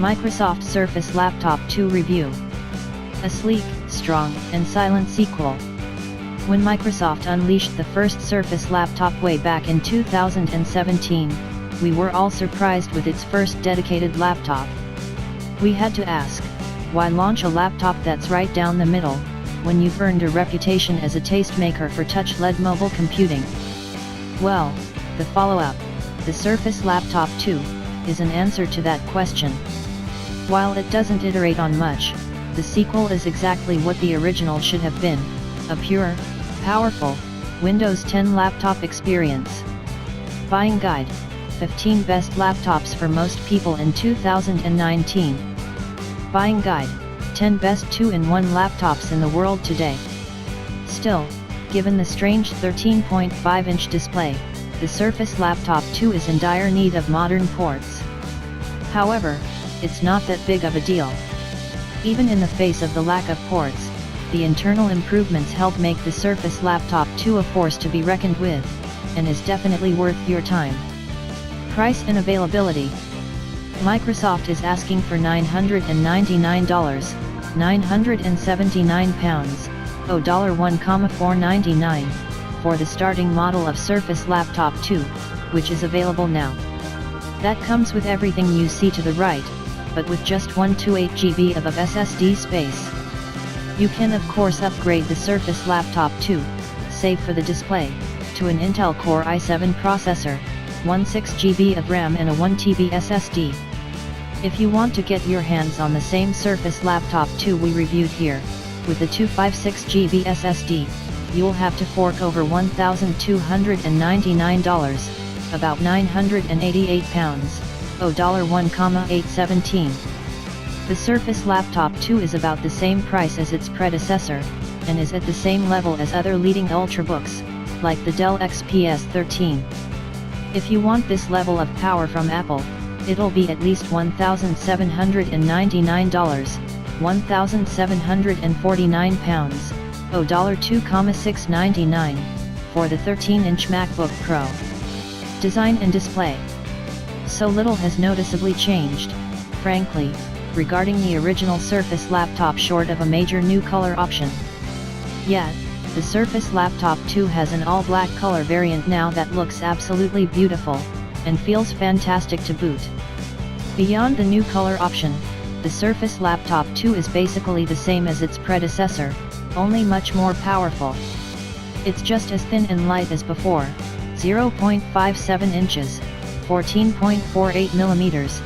Microsoft Surface Laptop 2 Review. A sleek, strong, and silent sequel. When Microsoft unleashed the first Surface laptop way back in 2017, we were all surprised with its first dedicated laptop. We had to ask, why launch a laptop that's right down the middle, when you've earned a reputation as a tastemaker for touch-led mobile computing? Well, the follow-up, the Surface Laptop 2, is an answer to that question. While it doesn't iterate on much, the sequel is exactly what the original should have been, a pure, powerful, Windows 10 laptop experience. Buying Guide, 15 Best Laptops for Most People in 2019. Buying Guide, 10 Best 2-in-1 Laptops in the World Today. Still, given the strange 13.5-inch display, the Surface Laptop 2 is in dire need of modern ports. However, it's not that big of a deal. Even in the face of the lack of ports, the internal improvements help make the Surface Laptop 2 a force to be reckoned with, and is definitely worth your time. Price and availability. Microsoft is asking for $999, £979, $1,499, for the starting model of Surface Laptop 2, which is available now. That comes with everything you see to the right, but with just 128 GB of SSD space. You can of course upgrade the Surface Laptop 2, save for the display, to an Intel Core i7 processor, 16 GB of RAM and a 1 TB SSD. If you want to get your hands on the same Surface Laptop 2 we reviewed here, with a 256 GB SSD, you'll have to fork over $1,299, about £988, $1,817. The Surface Laptop 2 is about the same price as its predecessor, and is at the same level as other leading ultrabooks, like the Dell XPS 13. If you want this level of power from Apple, it'll be at least $1,799, £1,749, $2,699, for the 13-inch MacBook Pro. Design and display. So little has noticeably changed, frankly, regarding the original Surface laptop short of a major new color option. Yet, the Surface Laptop 2 has an all-black color variant now that looks absolutely beautiful, and feels fantastic to boot. Beyond the new color option, the Surface Laptop 2 is basically the same as its predecessor, only much more powerful. It's just as thin and light as before, 0.57 inches, 14.48 millimeters,